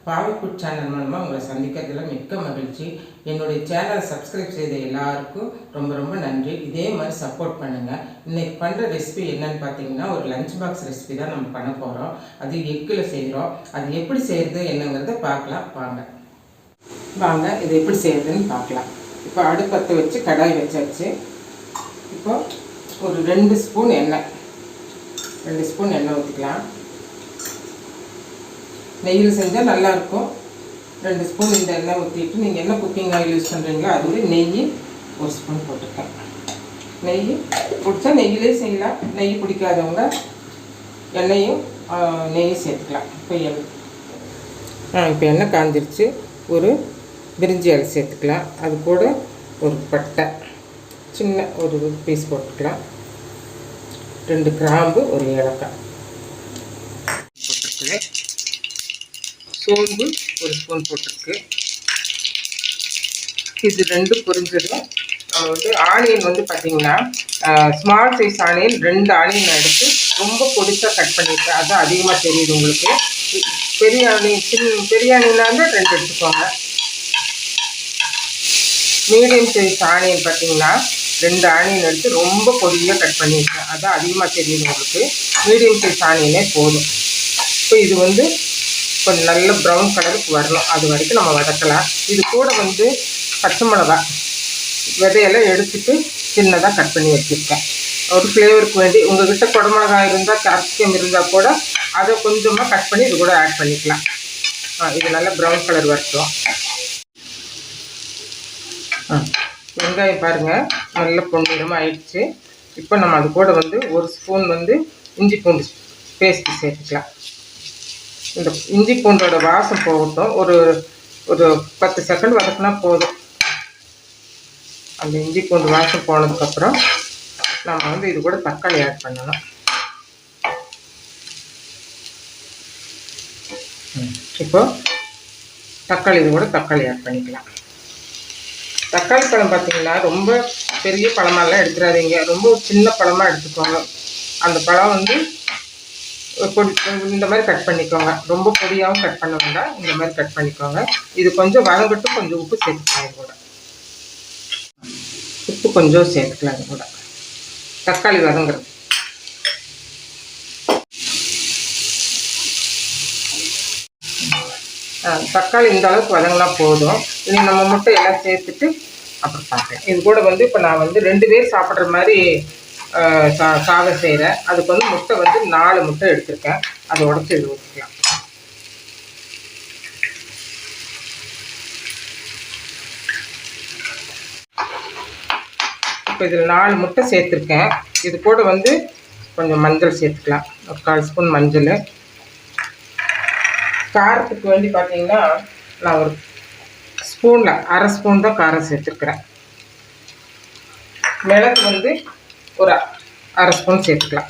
பாவைக்குட் channel மூலமாக உங்களை சந்திக்கிறதுல மிக்க மகிழ்ச்சி. என்னுடைய சேனலை சப்ஸ்கிரைப் செய்த எல்லாருக்கும் ரொம்ப ரொம்ப நன்றி. இதே மாதிரி சப்போர்ட் பண்ணுங்கள். இன்றைக்கி பண்ணுற ரெசிபி என்னன்னு பார்த்தீங்கன்னா, ஒரு லஞ்ச் பாக்ஸ் ரெசிபி தான் நம்ம பண்ண போகிறோம். அது எக்கில் செய்கிறோம். அது எப்படி செய்கிறது என்னங்கிறத பார்க்கலாம் வாங்க இது எப்படி செய்கிறதுன்னு பார்க்கலாம். இப்போ அடுப்பத்தை வச்சு கடாய் வச்சாச்சு. இப்போ ஒரு 2 ஸ்பூன் எண்ணெய் ஊற்றிக்கலாம். நெய்யில் செஞ்சால் நல்லாயிருக்கும். 2 ஸ்பூன் இந்த எண்ணெய் ஊற்றிட்டு, நீங்கள் என்ன குக்கிங் ஆயில் யூஸ் பண்ணுறீங்களோ அதோட நெய் 1 ஸ்பூன் போட்டுருக்கேன். நெய் பிடிச்சா நெய்யிலே செய்யலாம். நெய் பிடிக்காதவங்க எண்ணெயும் நெய்யும் சேர்த்துக்கலாம். இப்போ எண்ணெய் காஞ்சிருச்சு. ஒரு பிரிஞ்சி இலை சேர்த்துக்கலாம். அது கூட ஒரு பட்டை சின்ன ஒரு பீஸ் போட்டுக்கலாம். 2 கிராம்பு, ஒரு ஏலக்காய் போட்டுருக்கு. சோம்பு 1 ஸ்பூன் போட்டிருக்கு. இது 2 பொரிஞ்சதும் நம்ம ஆனியன் பார்த்திங்கன்னா, ஸ்மால் சைஸ் ஆனியன் 2 ஆனியன் எடுத்து ரொம்ப பொடிசாக கட் பண்ணியிருக்கேன். அதுதான் அதிகமாக தெரியுது உங்களுக்கு. பெரிய ஆனியனாக இருந்தால் 2 எடுத்துக்கோங்க. மீடியம் சைஸ் ஆனியன் பார்த்திங்கன்னா 2 ஆனியன் எடுத்து ரொம்ப பொடியாக கட் பண்ணியிருக்கேன். அதுதான் அதிகமாக தெரியுது உங்களுக்கு. மீடியம் சைஸ் ஆனியனே போதும். இப்போ இது கொஞ்சம் நல்ல ப்ரௌன் கலருக்கு வரணும். அது வரைக்கும் நம்ம வதக்கலாம். இது கூட பச்சை மிளகா விதையெல்லாம் எடுத்துட்டு சின்னதாக கட் பண்ணி வச்சுருக்கேன். ஒரு ஃப்ளேவருக்கு வேண்டி உங்கள்கிட்ட குடமிளகா இருந்தால், கேப்சிகம் இருந்தால் கூட அதை கொஞ்சமாக கட் பண்ணி இது கூட ஆட் பண்ணிக்கலாம். இது நல்லா ப்ரௌன் கலர் வரட்டும். வெங்காயம் பாருங்கள் நல்ல பொன்னிறமாக ஆயிடுச்சு. இப்போ நம்ம அது கூட 1 ஸ்பூன் இஞ்சி பூண்டு பேஸ்ட்டு சேர்த்துக்கலாம். இந்த இஞ்சி பூண்டோட வாசம் போகட்டும். ஒரு 10 செகண்ட் வதக்கினா போதும். அந்த இஞ்சி பூண்டு வாசம் போனதுக்கப்புறம் நம்ம இது கூட தக்காளி ஆட் பண்ணணும். இப்போ இது கூட தக்காளி ஆட் பண்ணிக்கலாம். தக்காளி பழம் பார்த்திங்கன்னா ரொம்ப பெரிய பழமெல்லாம் எடுத்துடாதீங்க. ரொம்ப சின்ன பழமாக எடுத்துக்கோங்க. அந்த பழம் இந்த மாதிரி கட் பண்ணிக்கோங்க. ரொம்ப பொடியாகவும் கட் பண்ண வேண்டாம். இந்த மாதிரி கட் பண்ணிக்கோங்க. இது கொஞ்சம் வதங்கட்டும். கொஞ்சம் உப்பு சேர்த்துக்கலாம். கூட உப்பு கொஞ்சம் சேர்த்துக்கலாம். கூட தக்காளி வதங்குறது. தக்காளி இந்த அளவுக்கு வதங்கினா போதும். இனி நம்ம முட்டை எல்லாம் சேர்த்துட்டு அப்புறம் பார்க்கலாம். இது கூட இப்போ நான் 2 பேர் சாப்பிட்ற மாதிரி சாதம் செய்கிறேன். அதுக்கு முட்டை 4 முட்டை எடுத்திருக்கேன். அதை உடச்சி இது ஊற்றிக்கலாம். இப்போ இதில் 4 முட்டை சேர்த்துருக்கேன். இது கூட கொஞ்சம் மஞ்சள் சேர்த்துக்கலாம். ஒரு 1/4 ஸ்பூன் மஞ்சள். காரத்துக்கு வேண்டி பார்த்தீங்கன்னா, நான் ஒரு ஸ்பூனில் 1/2 ஸ்பூன் தான் காரம் சேர்த்துருக்குறேன். மிளகு ஒரு 1/2 ஸ்பூன் சேர்த்துக்கலாம்.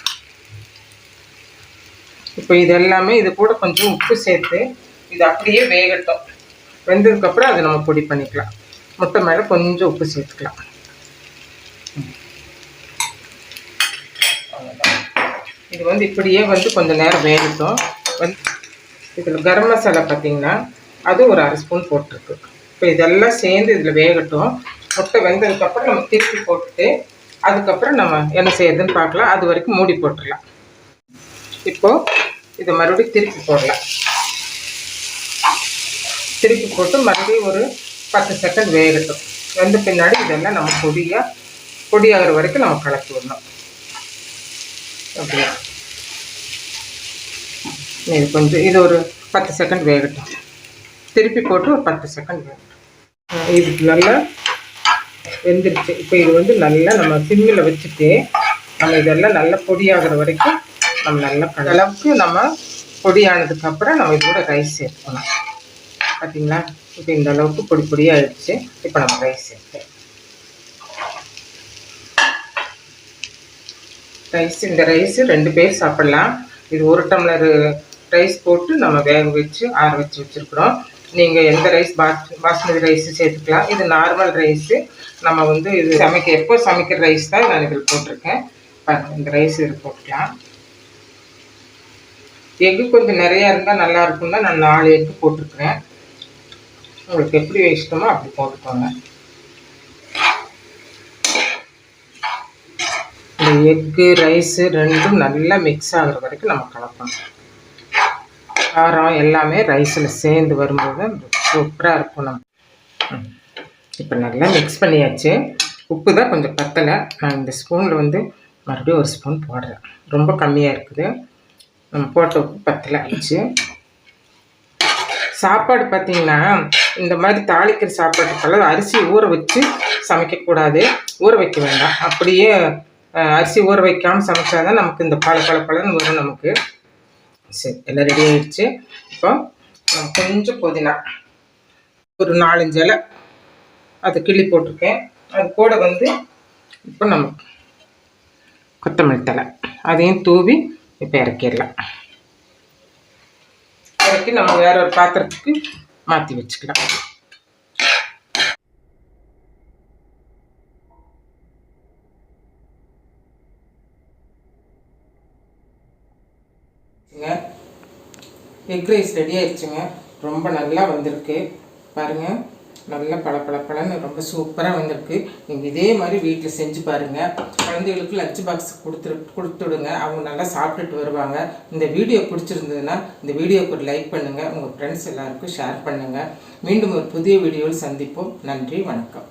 இப்போ இது எல்லாமே இது கூட கொஞ்சம் உப்பு சேர்த்து இது அப்படியே வேகட்டும். வெந்ததுக்கப்புறம் அதை நம்ம பொடி பண்ணிக்கலாம். முட்டை மேலே கொஞ்சம் உப்பு சேர்த்துக்கலாம். இது இப்படியே கொஞ்சம் நேரம் வேகட்டும். இதில் கரம் மசாலா பார்த்திங்கன்னா அது ஒரு 1/2 ஸ்பூன் போட்டிருக்கு. இப்போ இதெல்லாம் சேர்ந்து இதில் வேகட்டும். முட்டை வெந்ததுக்கப்புறம் நம்ம திருப்பி போட்டுட்டு அதுக்கப்புறம் நம்ம என்ன செய்யறதுன்னு பார்க்கலாம். அது வரைக்கும் மூடி போட்டுடலாம். இப்போது இதை மறுபடியும் திருப்பி போடலாம். திருப்பி போட்டு மறுபடியும் ஒரு 10 செகண்ட் வேகட்டும். வெந்த பின்னாடி இதெல்லாம் நம்ம பொடியாகிற வரைக்கும் நம்ம கலக்கி விடணும். அப்படியா இது ஒரு 10 செகண்ட் வேகட்டும். திருப்பி போட்டு ஒரு 10 செகண்ட் வேகட்டும். இது நல்லா வெந்துருச்சு. இப்போ இது நல்லா நம்ம சிம்மில் வச்சுட்டு நம்ம இதெல்லாம் நல்லா பொடியாகிற வரைக்கும் நம்ம நல்லா அளவுக்கு நம்ம பொடியானதுக்கப்புறம் நம்ம இதோட ரைஸ் சேர்த்துக்கணும். பார்த்தீங்களா? இப்போ இந்த அளவுக்கு பொடியாக ஆயிடுச்சு. இப்போ நம்ம ரைஸ் சேர்த்தேன். இந்த ரைஸு 2 பேர் சாப்பிட்லாம். இது 1 டம்ளர் ரைஸ் போட்டு நம்ம வேக வச்சு ஆற வச்சு வச்சுருக்குறோம். நீங்கள் எந்த ரைஸ் பாஸ்மதி ரைஸு சேர்த்துக்கலாம். இது நார்மல் ரைஸு. நம்ம இது எப்போ சமைக்கிற ரைஸ் தான் நான் இதில் போட்டிருக்கேன். இந்த ரைஸ் இதில் போட்டுக்கலாம். எக்கு கொஞ்சம் நிறையா இருந்தால் நல்லா இருக்கும்னா நான் 4 எக்கு போட்டிருக்கிறேன். உங்களுக்கு எப்படி இஷ்டமோ அப்படி போட்டுக்கோங்க. இந்த எக்கு ரைஸு ரெண்டும் நல்லா மிக்ஸ் ஆகிற வரைக்கும் நம்ம கலக்கணும். காரம் எல்லாமே ரைஸில் சேர்ந்து வரும்போது சூப்பராக இருக்கும். நம்ம இப்போ நல்லா மிக்ஸ் பண்ணியாச்சு. உப்பு தான் கொஞ்சம் பத்தலை. நான் இந்த ஸ்பூனில் வந்து மறுபடியும் ஒரு ஸ்பூன் போடுறேன். ரொம்ப கம்மியாக இருக்குது. நம்ம போட்ட உப்பு பத்தலை ஆயிடுச்சு. சாப்பாடு பார்த்திங்கன்னா இந்த மாதிரி தாளிக்கிற சாப்பாட்டுக்கெல்லாம் அரிசி ஊற வச்சு சமைக்கக்கூடாது. ஊற வைக்க வேண்டாம். அப்படியே அரிசி ஊற வைக்காமல் சமைச்சா தான் நமக்கு இந்த பழன்னு வரும் நமக்கு. சரி, எல்லாம் ரெடி ஆகிடுச்சு. இப்போ கொஞ்சம் புதினா ஒரு 4-5 இலை அது கிள்ளி போட்டிருக்கேன். அது கூட வந்து இப்போ நம்ம கொத்தமல்லி தழை அதையும் தூவி இப்போ இறக்கிடலாம். இறக்கி நம்ம வேற ஒரு பாத்திரத்துக்கு மாற்றி வச்சுக்கலாம். எக் ரைஸ் ரெடி ஆயிடுச்சுங்க. ரொம்ப நல்லா வந்திருக்கு பாருங்கள். நல்லா பளபளன்னு ரொம்ப சூப்பராக வந்திருக்கு. நீங்கள் இதே மாதிரி வீட்டில் செஞ்சு பாருங்கள். குழந்தைகளுக்கு லஞ்ச் பாக்ஸ் கொடுத்துடுங்க. அவங்க நல்லா சாப்பிட்டுட்டு வருவாங்க. இந்த வீடியோ பிடிச்சிருந்ததுன்னா இந்த வீடியோக்கு ஒரு லைக் பண்ணுங்கள். உங்கள் ஃப்ரெண்ட்ஸ் எல்லாருக்கும் ஷேர் பண்ணுங்கள். மீண்டும் ஒரு புதிய வீடியோவில் சந்திப்போம். நன்றி, வணக்கம்.